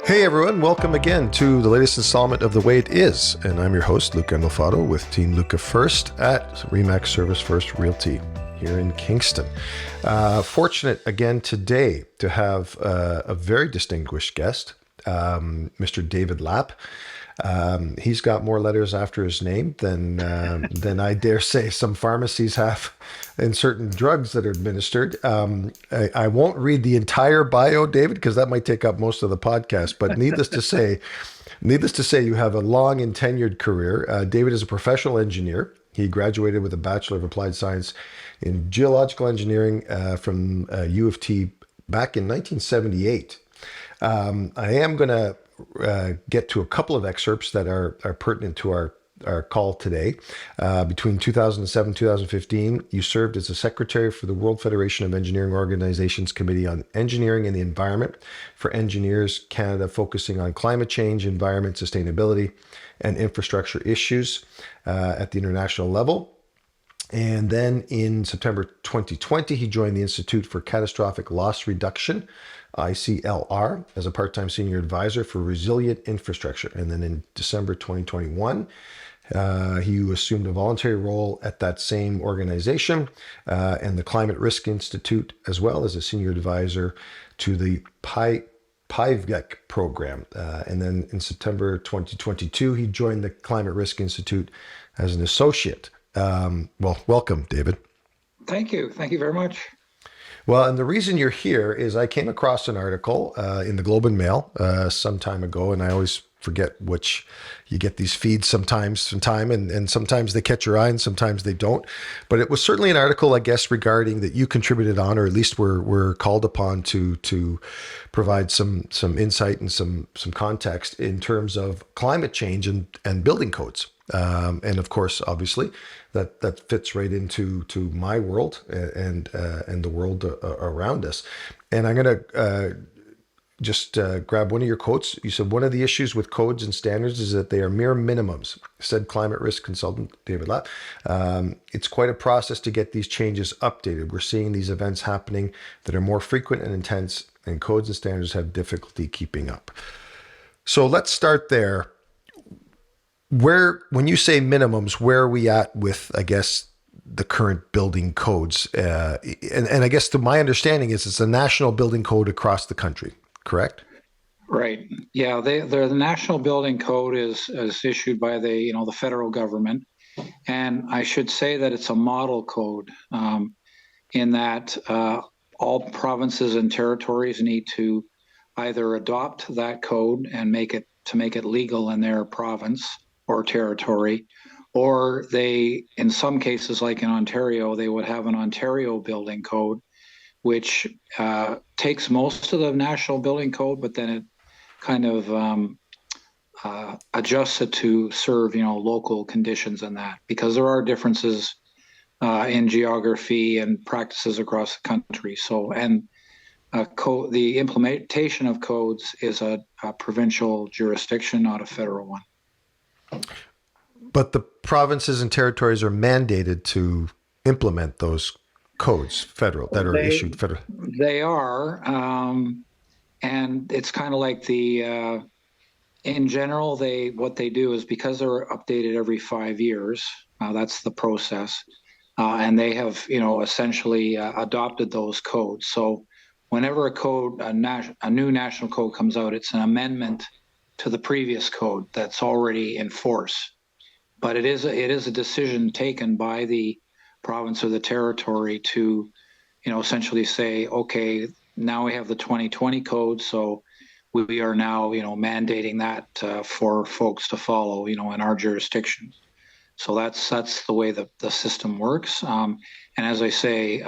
Hey everyone, welcome again to the latest installment of The Way It Is. And I'm your host, Luca Andelfato with Team Luca First at Remax Service First Realty here in Kingston. Fortunate again today to have a very distinguished guest, Mr. David Lapp. He's got more letters after his name than I dare say some pharmacies have in certain drugs that are administered. I won't read the entire bio, David, because that might take up most of the podcast. But needless to say, you have a long and tenured career. David is a professional engineer. He graduated with a Bachelor of Applied Science in Geological Engineering from U of T back in 1978. I am going to get to a couple of excerpts that are pertinent to our call today. Between 2007 and 2015, you served as a secretary for the World Federation of Engineering Organizations Committee on Engineering and the Environment for Engineers Canada, focusing on climate change, environment, sustainability, and infrastructure issues at the international level. And then in September 2020, he joined the Institute for Catastrophic Loss Reduction, ICLR, as a part-time senior advisor for resilient infrastructure. And then in December 2021, he assumed a voluntary role at that same organization and the Climate Risk Institute, as well as a senior advisor to the PIEVC Program. And then in September 2022, he joined the Climate Risk Institute as an associate. Well, welcome, David. Thank you. Thank you very much. Well, and the reason you're here is I came across an article in the Globe and Mail some time ago, and I always forget which. You get these feeds sometimes, and sometimes they catch your eye and sometimes they don't. But it was certainly an article, I guess, regarding that you contributed on, or at least were called upon to provide some insight and some context in terms of climate change and building codes. And of course, obviously, that fits right into my world and the world around us. And I'm going to just grab one of your quotes. You said one of the issues with codes and standards is that they are mere minimums, said climate risk consultant David Lapp. It's quite a process to get these changes updated. We're seeing these events happening that are more frequent and intense, and codes and standards have difficulty keeping up. So let's start there. When you say minimums, where are we at with, I guess, the current building codes? And I guess to my understanding is it's a national building code across the country, correct? Right. Yeah. The National Building Code is issued by the federal government, and I should say that it's a model code in that all provinces and territories need to either adopt that code and make it legal in their province or territory, or they, in some cases, like in Ontario, they would have an Ontario building code, which takes most of the national building code, but then it kind of adjusts it to serve, local conditions and that, because there are differences in geography and practices across the country. So, and the implementation of codes is a provincial jurisdiction, not a federal one. But the provinces and territories are mandated to implement those codes, issued federal. They are, and it's kind of like in general, what they do is, because they're updated every 5 years. That's the process, and they have essentially adopted those codes. So whenever a new national code comes out, it's an amendment to the previous code that's already in force. But it is a decision taken by the province or the territory to, essentially say, okay, now we have the 2020 code, so we are now, mandating that for folks to follow, in our jurisdiction. So that's the way the system works. And as I say,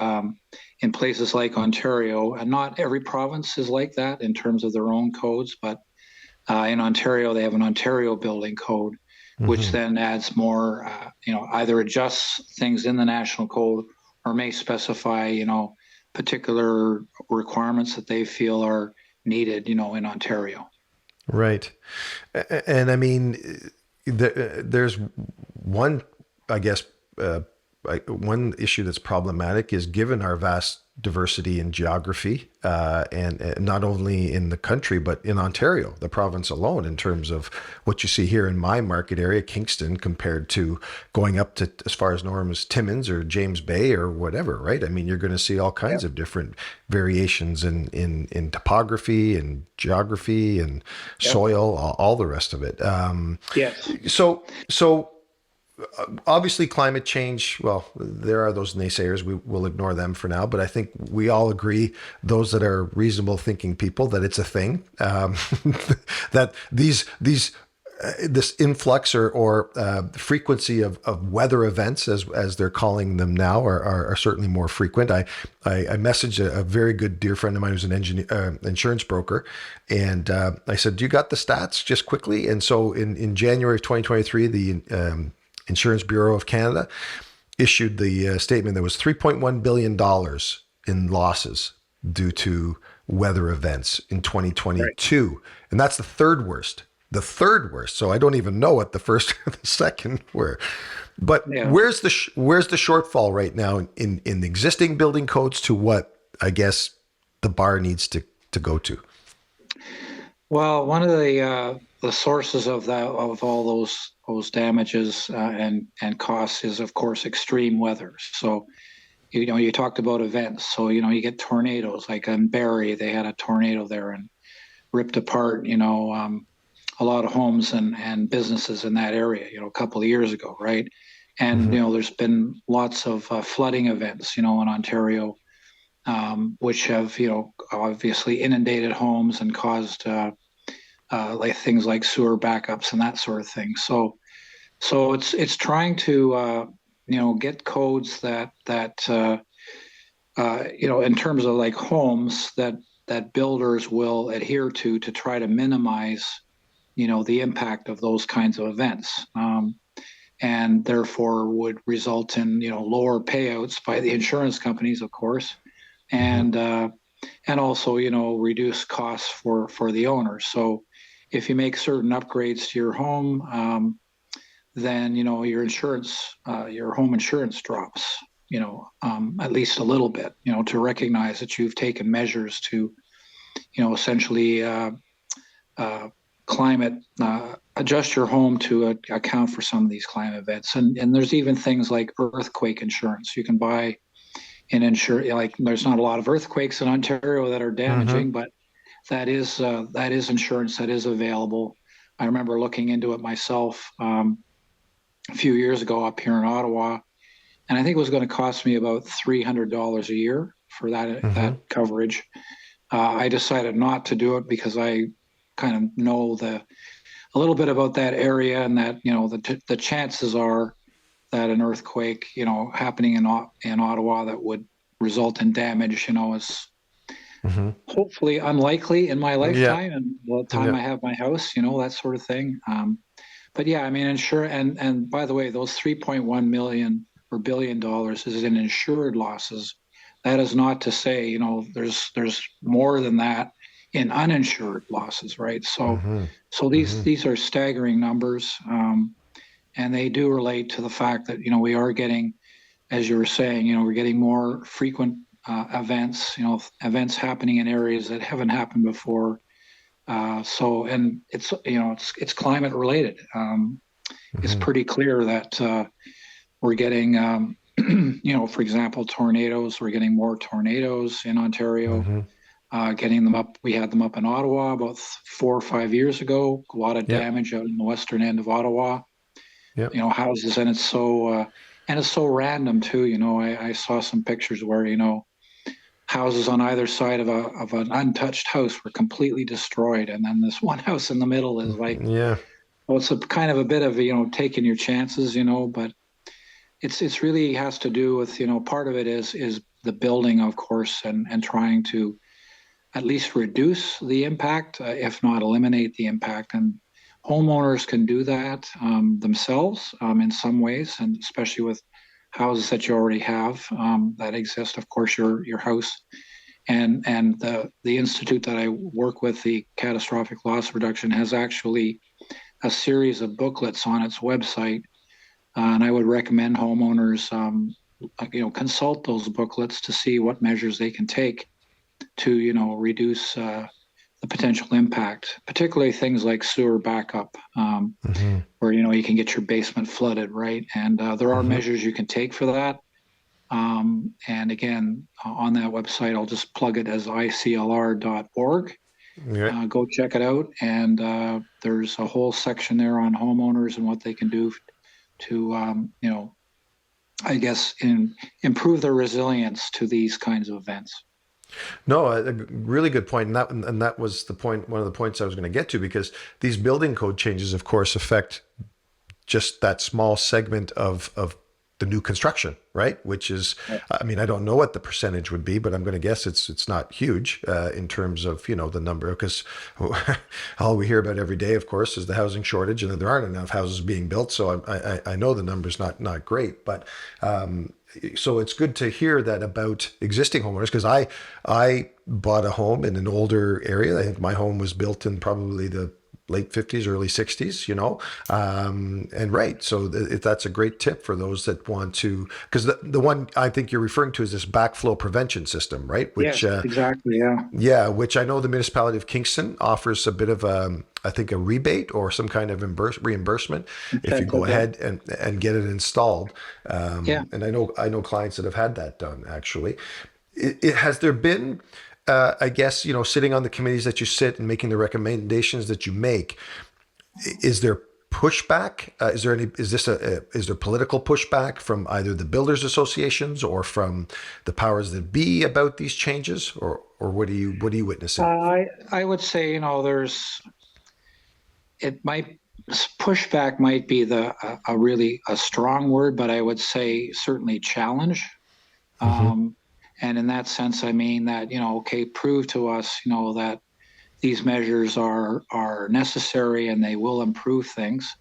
in places like Ontario, and not every province is like that in terms of their own codes, but in Ontario, they have an Ontario building code, which then adds more, either adjusts things in the national code or may specify, particular requirements that they feel are needed, in Ontario. Right. And I mean, there's one, I guess, one issue that's problematic is, given our vast diversity in geography, and not only in the country, but in Ontario, the province alone, in terms of what you see here in my market area, Kingston, compared to going up to as far as north as Timmins or James Bay or whatever, right? I mean, you're going to see all kinds of different variations in topography and geography and Yep. soil, all the rest of it. Yes. So obviously climate change, well, there are those naysayers. We will ignore them for now, but I think we all agree, those that are reasonable thinking people, that it's a thing. That this influx or frequency of weather events, as they're calling them now, are certainly more frequent. I messaged a very good dear friend of mine who's an insurance broker, and I said, "Do you got the stats just quickly?" And so in January of 2023, the Insurance Bureau of Canada issued the statement that was $3.1 billion in losses due to weather events in Right. 2022. And that's the third worst. The third worst. So I don't even know what the first or the second were. But Yeah. where's the shortfall right now in the existing building codes to what I guess the bar needs to go to? Well, one of the sources of that, of all those damages and costs, is of course extreme weather. So you talked about events. So you get tornadoes, like in Barrie, they had a tornado there and ripped apart a lot of homes and businesses in that area. A couple of years ago, right? And Mm-hmm. there's been lots of flooding events, in Ontario, which have obviously inundated homes and caused like things like sewer backups and that sort of thing. So it's trying to get codes that in terms of like homes that builders will adhere to try to minimize the impact of those kinds of events. And therefore would result in lower payouts by the insurance companies, of course, Mm-hmm. and also reduce costs for the owners. So if you make certain upgrades to your home, then your insurance, your home insurance drops. At least a little bit. To recognize that you've taken measures to essentially climate adjust your home to account for some of these climate events. And there's even things like earthquake insurance. You can buy and insure, like there's not a lot of earthquakes in Ontario that are Mm-hmm. damaging, but that is insurance that is available. I remember looking into it myself a few years ago up here in Ottawa, and I think it was going to cost me about $300 a year for that Mm-hmm. coverage. I decided not to do it because I kind of know a little bit about that area, and that the chances are that an earthquake happening in Ottawa that would result in damage is Mm-hmm. hopefully unlikely in my Yeah. lifetime and the time Yeah. I have my house, that sort of thing. But yeah, I mean, and by the way, those 3.1 million or $1 billion is in insured losses. That is not to say, there's more than that in uninsured losses, right? So, Mm-hmm. so Mm-hmm. these are staggering numbers, and they do relate to the fact that we are getting, as you were saying, we're getting more frequent events, events happening in areas that haven't happened before. And it's climate related. It's Mm-hmm. pretty clear that we're getting, for example, tornadoes. We're getting more tornadoes in Ontario. Mm-hmm. Getting them up. We had them up in Ottawa about 4 or 5 years ago. A lot of Yep. damage out in the western end of Ottawa. Yep. Houses, and it's so random too. I saw some pictures where houses on either side of an untouched house were completely destroyed, and then this one house in the middle is like, Yeah. well, it's a kind of a bit of taking your chances, but it's really has to do with part of it is the building, of course, and trying to at least reduce the impact, if not eliminate the impact. And homeowners can do that themselves in some ways, and especially with houses that you already have that exist. Of course, your house and the institute that I work with, the Catastrophic Loss Reduction, has actually a series of booklets on its website, and I would recommend homeowners consult those booklets to see what measures they can take to, reduce the potential impact, particularly things like sewer backup, Mm-hmm. where, you can get your basement flooded, right? And there are Mm-hmm. measures you can take for that. And again, on that website, I'll just plug it as iclr.org. Yeah. Go check it out. And there's a whole section there on homeowners and what they can do to, I guess, improve their resilience to these kinds of events. No, a really good point, and that was the point. One of the points I was going to get to, because these building code changes, of course, affect just that small segment of the new construction, right? Which is, I mean, I don't know what the percentage would be, but I'm going to guess it's not huge in terms of the number, because all we hear about every day, of course, is the housing shortage, and that there aren't enough houses being built. So I know the number's not great, but so it's good to hear that about existing homeowners, because I bought a home in an older area. I think my home was built in probably the late 50s, early 60s, and right. So that's a great tip for those that want to, because the one I think you're referring to is this backflow prevention system, right? Yes, exactly. Yeah. Yeah, which I know the municipality of Kingston offers a bit of I think a rebate or some kind of reimbursement if you go Incentive, yeah. ahead and get it installed. Yeah. And I know clients that have had that done actually. Has there been, I guess, sitting on the committees that you sit and making the recommendations that you make, is there pushback? Is there political pushback from either the builders associations or from the powers that be about these changes, or what are you witnessing? I would say, it might, pushback might be a really a strong word, but I would say certainly challenge. Mm-hmm. Um, and in that sense, I mean that, okay, prove to us, that these measures are necessary and they will improve things.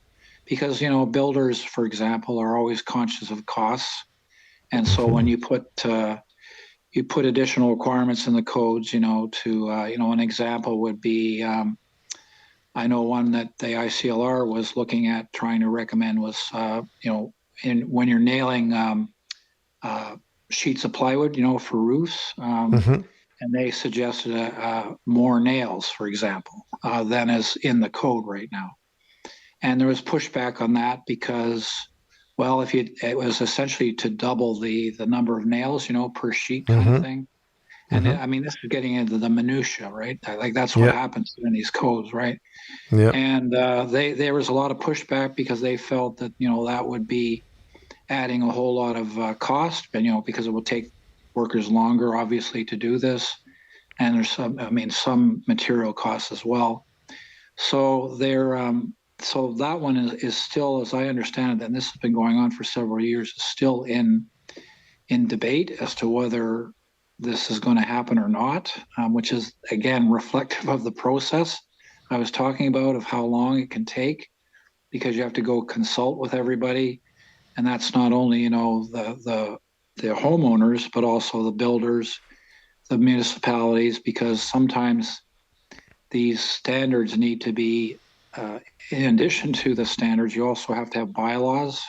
Because, builders, for example, are always conscious of costs. And so when Mm-hmm. you put additional requirements in the codes, to, an example would be, I know one that the ICLR was looking at trying to recommend was, when you're nailing uh, sheets of plywood, for roofs, Mm-hmm. and they suggested more nails, for example, than is in the code right now. And there was pushback on that because, well, it was essentially to double the number of nails, per sheet kind of Mm-hmm. thing. And Mm-hmm. I mean, this is getting into the minutia, right? Like that's what Yeah. happens in these codes, right? Yeah. And there was a lot of pushback because they felt that that would be adding a whole lot of cost, and because it would take workers longer, obviously, to do this, and there's some material costs as well. So so that one is still, as I understand it, and this has been going on for several years, is still in debate as to whether this is going to happen or not, which is again reflective of the process I was talking about, of how long it can take, because you have to go consult with everybody, and that's not only the homeowners but also the builders, the municipalities, because sometimes these standards need to be, in addition to the standards, you also have to have bylaws.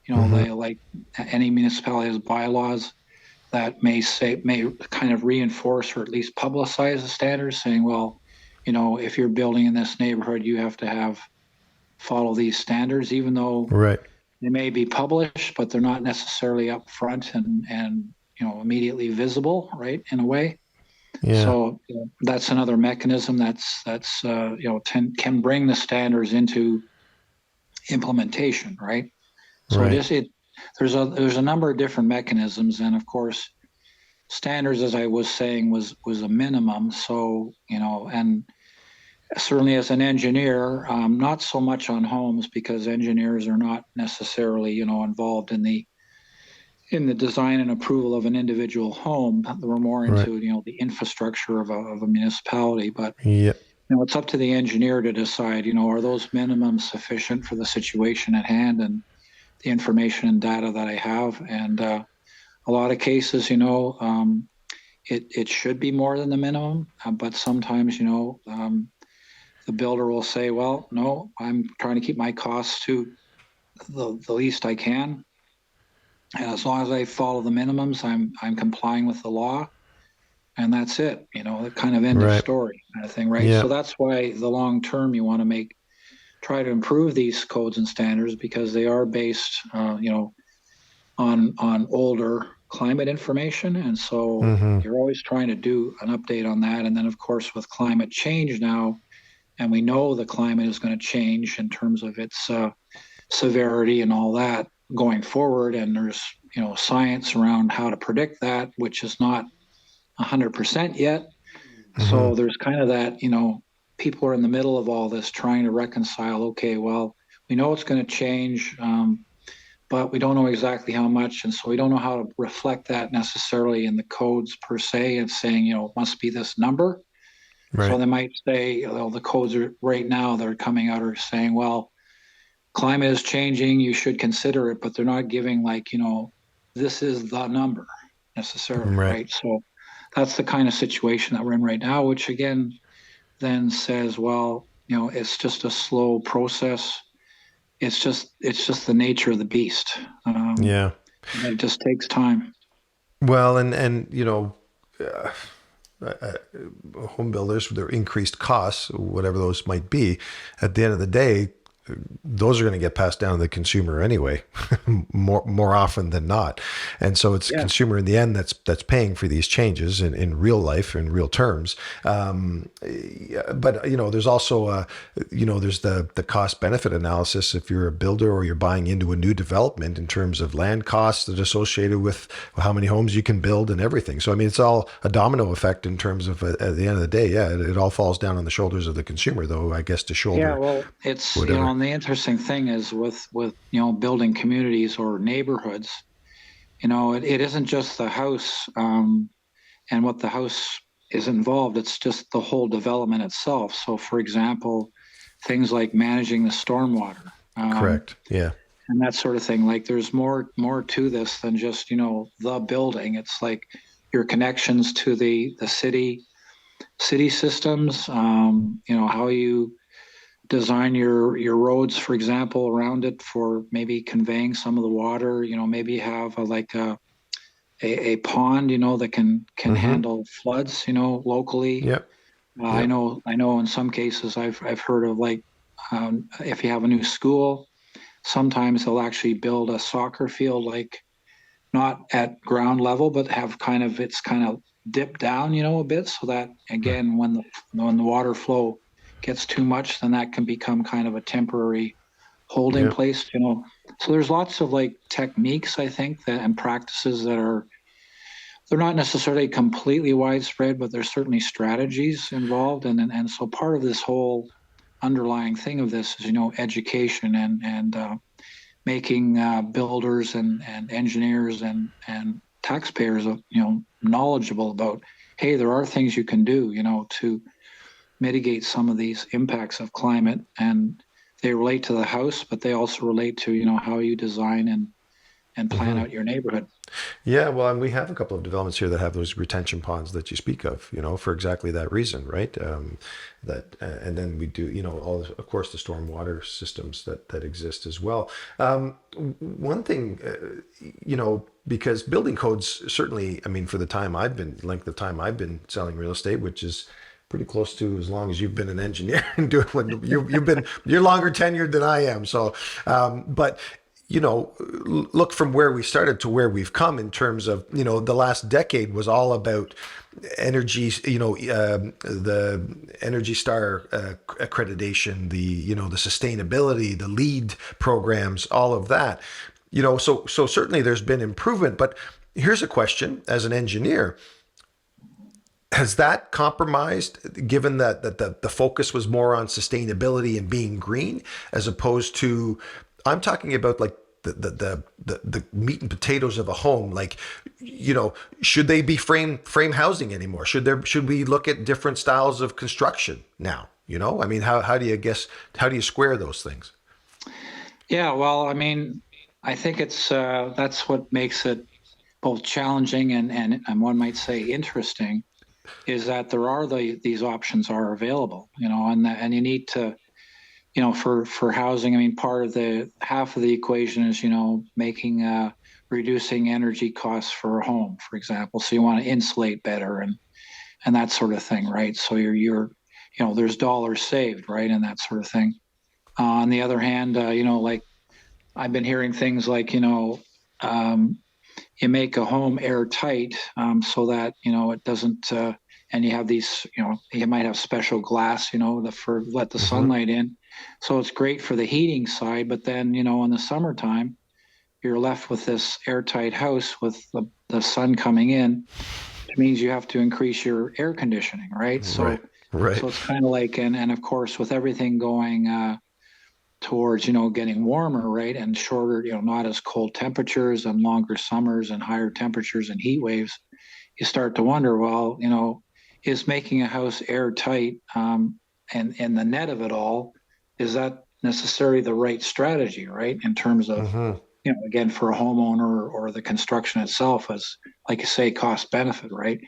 Mm-hmm. They, like any municipality, has bylaws that may kind of reinforce or at least publicize the standards, saying, well, if you're building in this neighborhood, you have to follow these standards, even though Right. they may be published, but they're not necessarily up front and immediately visible, right, in a way. Yeah. So that's another mechanism that's can bring the standards into implementation, right? So Right. there's a number of different mechanisms, and of course, standards, as I was saying, was a minimum. So and certainly as an engineer, not so much on homes, because engineers are not necessarily involved in the design and approval of an individual home. We're more Right. into the infrastructure of a municipality, but Yeah. it's up to the engineer to decide, are those minimums sufficient for the situation at hand and the information and data that I have. And a lot of cases, it should be more than the minimum, but sometimes, the builder will say, well, no, I'm trying to keep my costs to the least I can. And as long as I follow the minimums, I'm complying with the law, and that's it. The kind of end of Right. story kind of thing, right? Yeah. So that's why the long term you want to try to improve these codes and standards because they are based, on older climate information, and so Hmm. you're always trying to do an update on that. And then, of course, with climate change now, and we know the climate is going to change in terms of its severity and all that going forward. And there's science around how to predict that, which is not 100% yet. Hmm. So there's kind of that, people are in the middle of all this trying to reconcile. Okay, well, we know it's going to change, but we don't know exactly how much, and so we don't know how to reflect that necessarily in the codes per se. And saying, it must be this number. So Right. they might say, the codes are right now that are coming out are saying, well, climate is changing, you should consider it, but they're not giving like, this is the number necessarily, Right. right? So that's the kind of situation that we're in right now, which again then says, well, it's just a slow process. It's just the nature of the beast. Yeah. It just takes time. Well, and uh, uh, home builders with their increased costs, whatever those might be, at the end of the day, those are going to get passed down to the consumer anyway, more often than not. And so it's the Yeah, consumer in the end that's paying for these changes in real life, in real terms. But there's also there's the cost benefit analysis if you're a builder or you're buying into a new development in terms of land costs that are associated with how many homes you can build and everything. So I mean, it's all a domino effect in terms of at the end of the day, yeah, it all falls down on the shoulders of the consumer, though I guess to yeah. shoulder Well, it's whatever. and the interesting thing is with building communities or neighborhoods. It isn't just the house, and what the house is involved. It's just the whole development itself. So, for example, things like managing the stormwater, Correct. Yeah. and that sort of thing. Like, there's more to this than just the building. It's like your connections to the city systems. How you design your roads, for example, around it for maybe conveying some of the water. Maybe have a pond, that can Mm-hmm. handle floods, locally. Yep. I Yep. know, in some cases I've heard of, like, if you have a new school, sometimes they'll actually build a soccer field, like not at ground level, but have it's kind of dipped down, a bit, so that Right. again, when the water flow gets too much, then that can become kind of a temporary holding Yep. place. So there's lots of like techniques, I think, that and practices that are they're not necessarily completely widespread, but there's certainly strategies involved. And so part of this whole underlying thing of this is, education and making builders and engineers and taxpayers, knowledgeable about, hey, there are things you can do, to mitigate some of these impacts of climate. And they relate to the house, but they also relate to, how you design and plan Mm-hmm. out your neighborhood. Yeah, well, and we have a couple of developments here that have those retention ponds that you speak of, for exactly that reason, right? And then we do, all of course the stormwater systems that exist as well. One thing, because building codes certainly, I mean, for the length of time I've been selling real estate, which is pretty close to as long as you've been an engineer and doing what you're longer tenured than I am. So, but look from where we started to where we've come in terms of, the last decade was all about energy, the Energy Star accreditation, the sustainability, the LEED programs, all of that. So certainly there's been improvement, but here's a question as an engineer. Has that compromised given that the focus was more on sustainability and being green as opposed to, I'm talking about like the meat and potatoes of a home, like, should they be frame housing anymore? Should we look at different styles of construction now? I mean, how do you square those things? Yeah, well, I mean, I think that's what makes it both challenging and one might say interesting, is that there are these options are available, and you need to for housing, I mean, part of the half of the equation is, making reducing energy costs for a home, for example. So you want to insulate better and that sort of thing, right? So there's dollars saved, right, and that sort of thing. On the other hand, like I've been hearing things like, um, you make a home airtight, so that it doesn't, and you have these, you might have special glass, for let the Hmm. sunlight in, so it's great for the heating side. But then, in the summertime, you're left with this airtight house with the sun coming in, which means you have to increase your air conditioning, right? Right. So Right. it's kind of like, and of course, with everything going towards getting warmer, right, and shorter, not as cold temperatures and longer summers and higher temperatures and heat waves, you start to wonder, well, is making a house airtight, and the net of it all, is that necessarily the right strategy, right, in terms of, Hmm. again, for a homeowner or the construction itself, as like you say, cost benefit, right?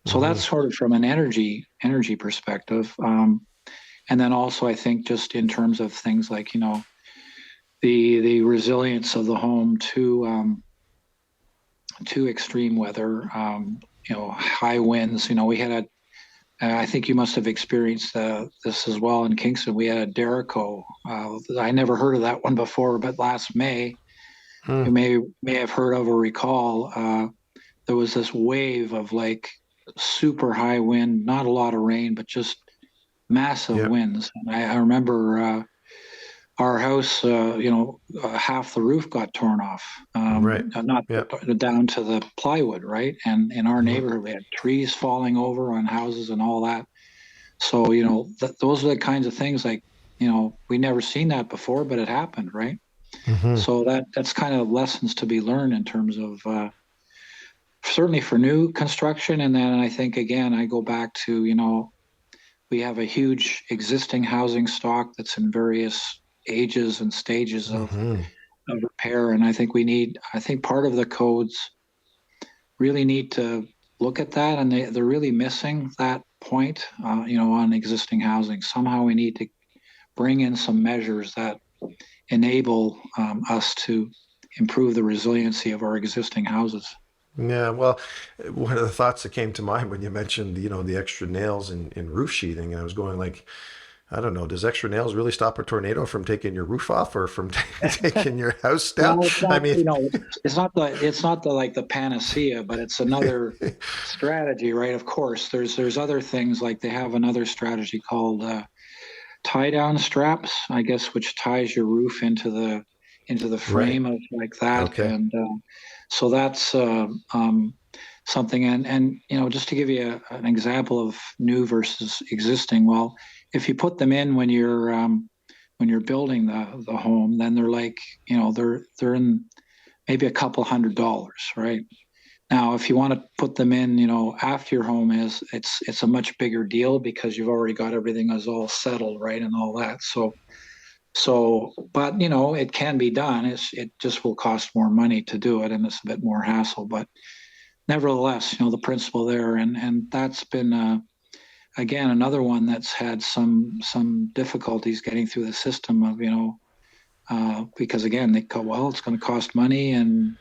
So Hmm. that's sort of from an energy perspective. And then also, I think, just in terms of things like, the resilience of the home to extreme weather, high winds. We had I think you must have experienced this as well in Kingston. We had a Derico. I never heard of that one before, but last May, Hmm. you may have heard of or recall, there was this wave of like super high wind, not a lot of rain, but just massive Yeah. winds. And I remember our house, half the roof got torn off, Right. not Yeah. down to the plywood, right? And in our Hmm. neighborhood, we had trees falling over on houses and all that. So, those are the kinds of things, like, we never seen that before, but it happened, right? Hmm. So that's kind of lessons to be learned in terms of, certainly for new construction. And then I think, again, I go back to, we have a huge existing housing stock that's in various ages and stages Hmm. of repair. And I think part of the codes really need to look at that. And they're really missing that point, on existing housing. Somehow we need to bring in some measures that enable us to improve the resiliency of our existing houses. Yeah, well, one of the thoughts that came to mind when you mentioned, the extra nails in roof sheathing, and I was going like, I don't know, does extra nails really stop a tornado from taking your roof off or from taking your house down? Well, it's I not, mean, it's not the like the panacea, but it's another strategy, right? Of course, there's other things, like they have another strategy called tie down straps, I guess, which ties your roof into the right. frame of like that. Okay. And so that's something. And just to give you an example of new versus existing, well, if you put them in when you're building the home, then they're like, they're in maybe a couple $100, right? Now, if you want to put them in, after your home is, it's a much bigger deal because you've already got everything is all settled, right, and all that. But it can be done. It just will cost more money to do it, and it's a bit more hassle. But nevertheless, the principle there, and that's been, again, another one that's had some difficulties getting through the system of, because again, they go, well, it's going to cost money, and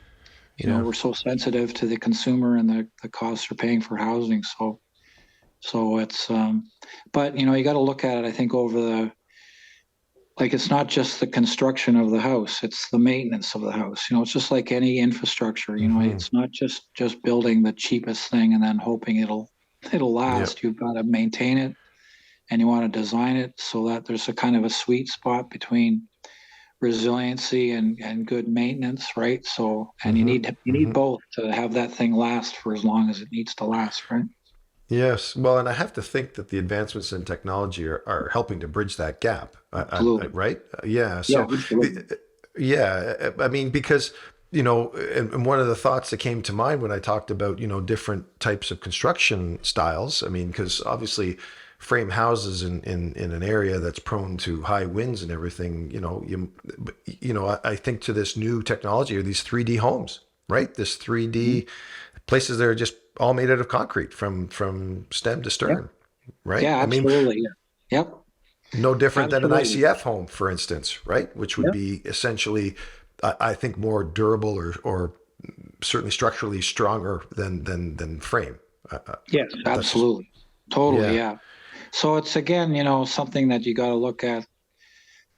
Yeah. we're so sensitive to the consumer and the costs we're paying for housing. So it's, but you got to look at it, I think, over like, it's not just the construction of the house, it's the maintenance of the house. It's just like any infrastructure. Hmm. It's not just building the cheapest thing and then hoping it'll Yeah. last. You've got to maintain it, and you want to design it so that there's a kind of a sweet spot between resiliency and good maintenance, right? So, and you Hmm. need you need Hmm. both to have that thing last for as long as it needs to last, right? Yes. Well, and I have to think that the advancements in technology are helping to bridge that gap, Absolutely. right? Yeah. Yeah, So, absolutely. yeah, I mean, because, and one of the thoughts that came to mind when I talked about, different types of construction styles, I mean, because obviously frame houses in an area that's prone to high winds and everything, I think to this new technology or these 3D homes, right? This Mhm. 3D places that are just all made out of concrete from stem to Yep. stern, right? Yeah, I mean, absolutely. Yeah. Yep. No different than an Absolutely. ICF home, for instance, right? Which would be essentially, I think, more durable or certainly structurally stronger than frame. Yes, That's just, absolutely. Totally, yeah, yeah. So it's again, something that you got to look at.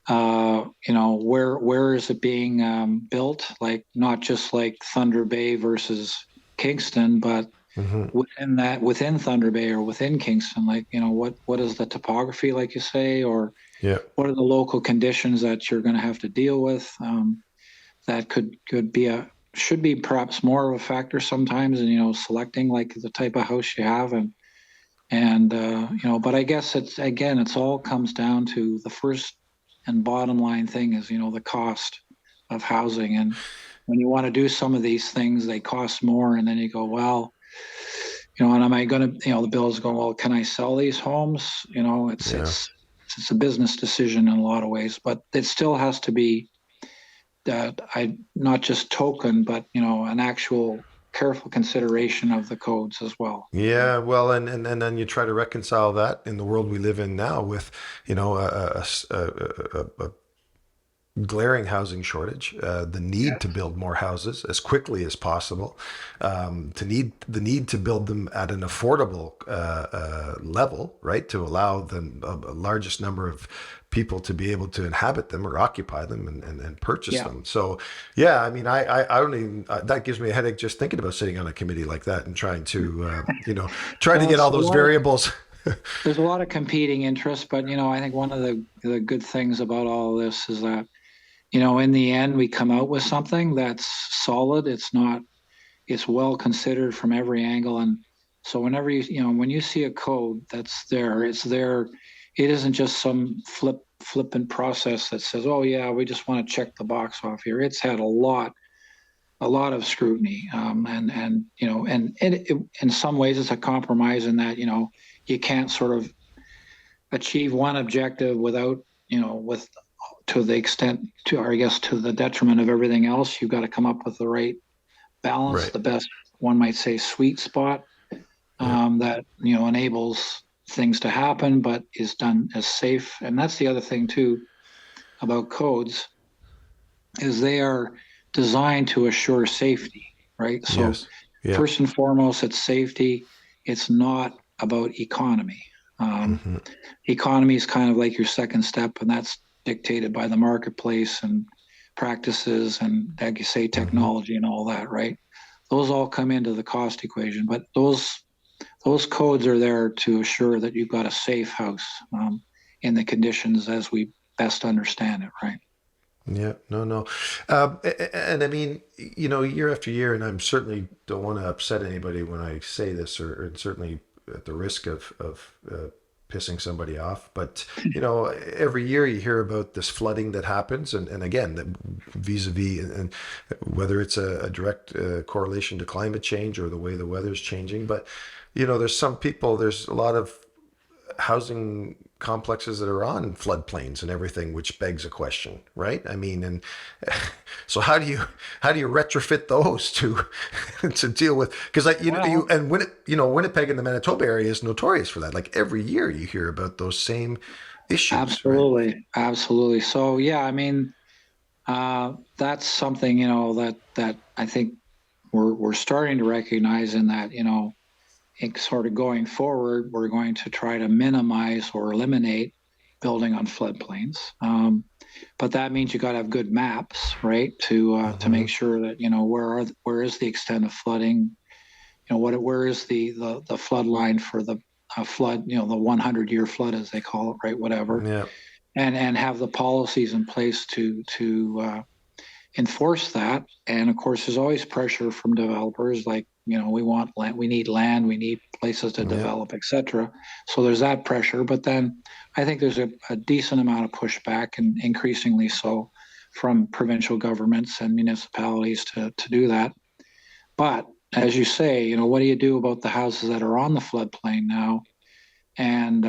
Where is it being built? Like not just like Thunder Bay versus Kingston, but hmm, within Thunder Bay or within Kingston, like what is the topography, like you say, or yeah, what are the local conditions that you're going to have to deal with? That could be should be perhaps more of a factor sometimes in selecting like the type of house you have and but I guess it's all comes down to the first and bottom line thing is the cost of housing. And when you want to do some of these things, they cost more, and then you go, well, and am I going to, the bills go, well, can I sell these homes? it's yeah. it's it's a business decision in a lot of ways, but it still has to be that I not just token, but an actual careful consideration of the codes as well. Yeah, well, and then you try to reconcile that in the world we live in now with, a glaring housing shortage, the need to build more houses as quickly as possible, the need to build them at an affordable level, right, to allow the largest number of people to be able to inhabit them or occupy them and purchase Yeah. them. So, yeah, I mean, I don't even that gives me a headache just thinking about sitting on a committee like that and trying to trying to Well, get it's all a those lot of variables. there's a lot of competing interests, but I think one of the good things about all of this is that in the end we come out with something that's solid. It's well considered from every angle, and so whenever when you see a code that's there, it's there. It isn't just some flippant process that says, oh yeah, we just want to check the box off here. It's had a lot of scrutiny, and in some ways it's a compromise in that you can't sort of achieve one objective without with to the extent to, or I guess to the detriment of everything else. You've got to come up with the right balance, Right. the best, one might say, sweet spot, Yeah. that enables things to happen, but is done as safe. And that's the other thing too about codes, is they are designed to assure safety, right? So Yes. Yeah. first and foremost, it's safety. It's not about economy. Um, Hmm. Economy is kind of like your second step, and that's dictated by the marketplace and practices and, like you say, Hmm. technology and all that, right? Those all come into the cost equation, but those codes are there to assure that you've got a safe house, in the conditions as we best understand it, right? Yeah, no, no. And I mean, year after year, and I'm certainly don't want to upset anybody when I say this, or certainly at the risk of pissing somebody off. But, every year you hear about this flooding that happens. And again, vis-a-vis, and whether it's a direct correlation to climate change or the way the weather's changing. But, there's a lot of housing complexes that are on floodplains and everything, which begs a question, right? I mean, and so how do you retrofit those to to deal with? Because like you Well, and Winnipeg and the Manitoba area is notorious for that. Like every year you hear about those same issues, right? absolutely, absolutely. So yeah, I mean, that's something that I think we're starting to recognize, in that sort of going forward, we're going to try to minimize or eliminate building on floodplains. But that means you got to have good maps, right? To Mm-hmm. make sure that where is the extent of flooding, where is the flood line for the flood, the 100-year flood as they call it, right? Whatever, Yeah. and have the policies in place to enforce that. And of course, there's always pressure from developers, like we want land, we need land, we need places to Yeah. develop, etc. So there's that pressure. But then I think there's a decent amount of pushback, and increasingly so, from provincial governments and municipalities to do that. But as you say, what do you do about the houses that are on the floodplain now? And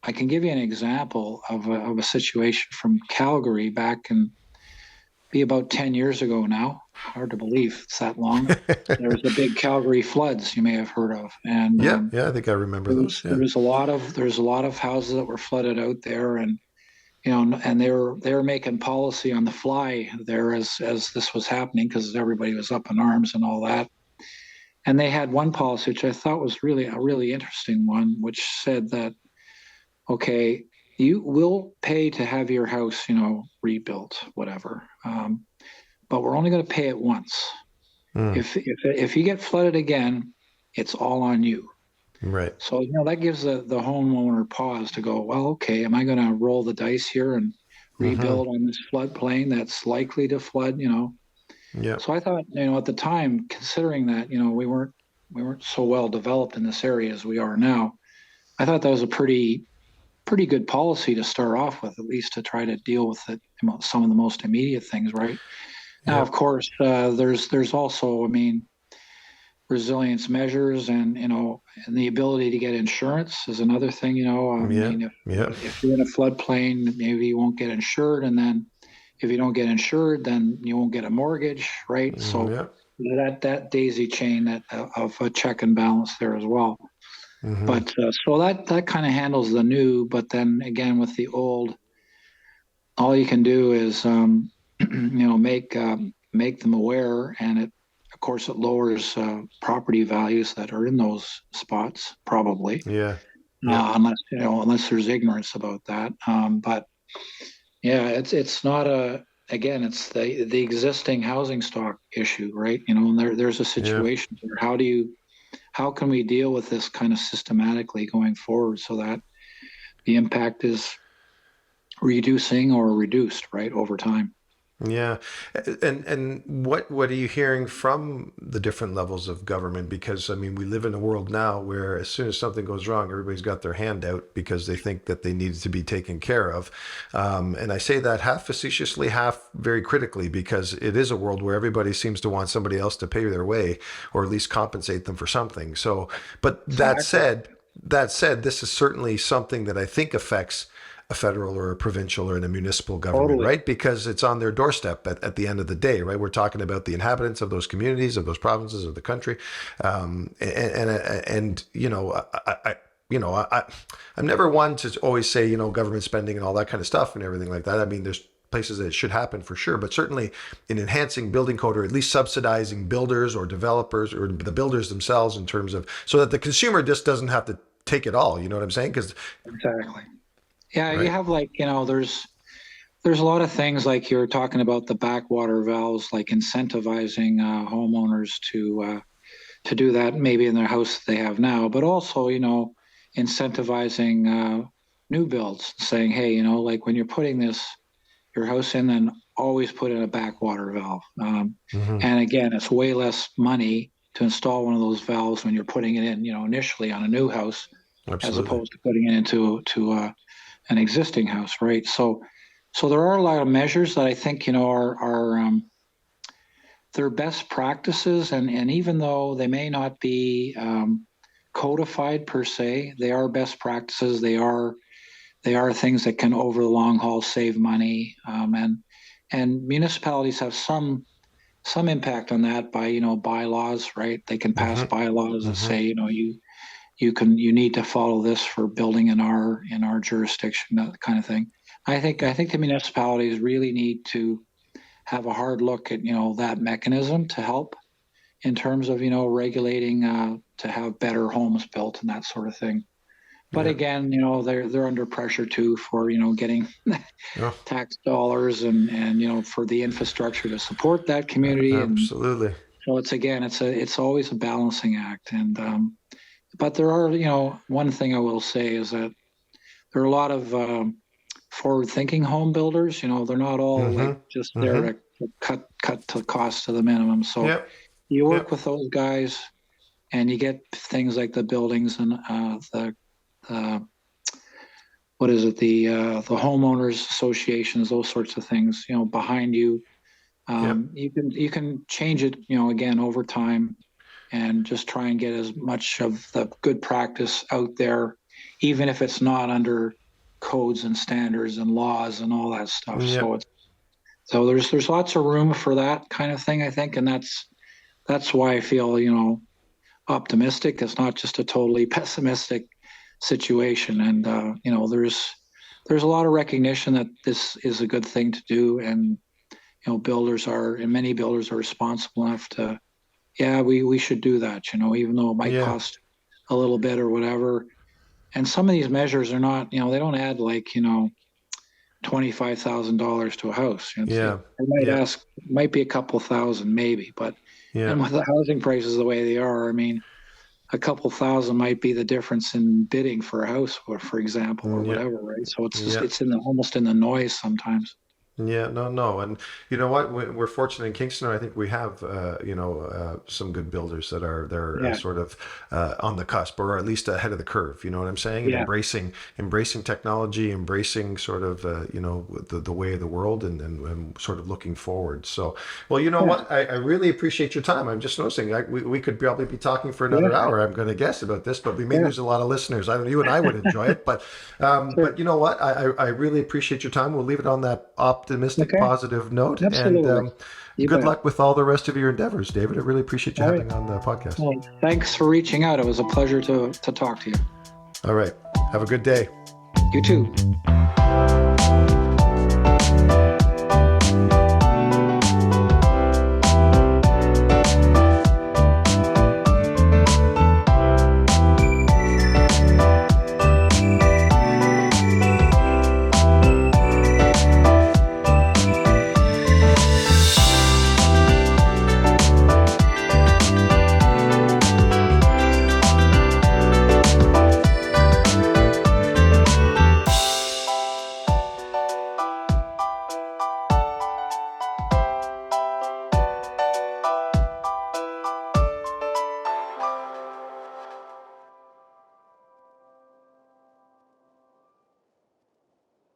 I can give you an example of a situation from Calgary back in, be about 10 years ago now. hard to believe it's that long. There was the big Calgary floods you may have heard of, and Yeah, yeah, I think I remember those. there Yeah. was a lot of houses that were flooded out there, and and they were making policy on the fly there as this was happening because everybody was up in arms and all that. And they had one policy which I thought was really a really interesting one, which said that okay, you will pay to have your house, rebuilt, whatever, but we're only going to pay it once. Mm, If you get flooded again, it's all on you. right. So, that gives the homeowner pause to go, well, okay, am I going to roll the dice here and Hmm. rebuild on this floodplain that's likely to flood? Yeah. So I thought, at the time, considering that, we weren't so well developed in this area as we are now, I thought that was a pretty good policy to start off with, at least to try to deal with some of the most immediate things, right? Now, Yeah. of course, there's also, resilience measures, and the ability to get insurance is another thing. Yeah. Yeah. If you're in a floodplain, maybe you won't get insured, and then if you don't get insured, then you won't get a mortgage, right? So Yeah. that daisy chain of a check and balance there as well. Hmm. But so that kind of handles the new, but then again with the old, all you can do is make them aware, and of course it lowers property values that are in those spots probably, Yeah. Yeah. unless there's ignorance about that. But yeah, it's not a again it's the existing housing stock issue, right? And there's a Yeah. situation where how can we deal with this kind of systematically going forward so that the impact is reducing or reduced, right, over time. Yeah, and what are you hearing from the different levels of government? Because I mean, we live in a world now where as soon as something goes wrong, everybody's got their hand out because they think that they need to be taken care of. And I say that half facetiously, half very critically, because it is a world where everybody seems to want somebody else to pay their way or at least compensate them for something. So, but Exactly. that said, this is certainly something that I think affects a federal or a provincial or a municipal government, Totally. right? Because it's on their doorstep at the end of the day, right? We're talking about the inhabitants of those communities, of those provinces, of the country, and I'm never one to always say government spending and all that kind of stuff and everything like that. I mean, there's places that it should happen for sure, but certainly in enhancing building code or at least subsidizing builders or developers or the builders themselves in terms of so that the consumer just doesn't have to take it all. You know what I'm saying? Because Exactly. Yeah, you right. have there's a lot of things like you're talking about the backwater valves, like incentivizing homeowners to do that maybe in their house they have now, but also incentivizing new builds, saying, hey, like when you're putting your house in, then always put in a backwater valve. Hmm. And again, it's way less money to install one of those valves when you're putting it in, initially on a new house, as Absolutely. opposed to putting it into an existing house, right? So there are a lot of measures that I think are they're best practices, and even though they may not be codified per se, they are best practices. They are things that can over the long haul save money, and municipalities have some impact on that by bylaws, right? They can pass Hmm. bylaws that Hmm. say you need to follow this for building in our jurisdiction, that kind of thing. I think the municipalities really need to have a hard look at that mechanism to help in terms of regulating to have better homes built and that sort of thing. But Yeah. again, they're under pressure too for getting Oh, tax dollars and for the infrastructure to support that community. And absolutely. so it's always a balancing act. And but there are, one thing I will say is that there are a lot of forward-thinking home builders. They're not all Hmm. like just there Hmm. to cut the cost to the minimum. So Yep. you work Yep. with those guys, and you get things like the buildings and the uh, what is it, the homeowners associations, those sorts of things. Behind you, Yep. you can change it. Again over time, and just try and get as much of the good practice out there, even if it's not under codes and standards and laws and all that stuff. So Yep. it's So there's lots of room for that kind of thing, I think, and that's why I feel, optimistic. It's not just a totally pessimistic situation. And there's a lot of recognition that this is a good thing to do, and many builders are responsible enough to, yeah, we should do that, even though it might Yeah. cost a little bit or whatever. And some of these measures are not, they don't add like, $25,000 to a house. Yeah. They might be a couple thousand maybe, but Yeah. and with the housing prices the way they are, I mean, a couple thousand might be the difference in bidding for a house, or for example, or whatever, right? So it's just, it's almost in the noise sometimes. Yeah, no. And you know what? We're fortunate in Kingston. I think we have, some good builders that are sort of on the cusp, or at least ahead of the curve. You know what I'm saying? And embracing technology, embracing sort of, the way of the world, and sort of looking forward. So, well, you know what? I really appreciate your time. I'm just noticing we could probably be talking for another hour, I'm going to guess, about this, but we may lose a lot of listeners. I don't know, you and I would enjoy it, but but you know what? I really appreciate your time. We'll leave it on that optimistic, positive note. Absolutely. And good luck with all the rest of your endeavors, David. I really appreciate you having on the podcast. Well, thanks for reaching out. It was a pleasure to talk to you. All right. Have a good day. You too.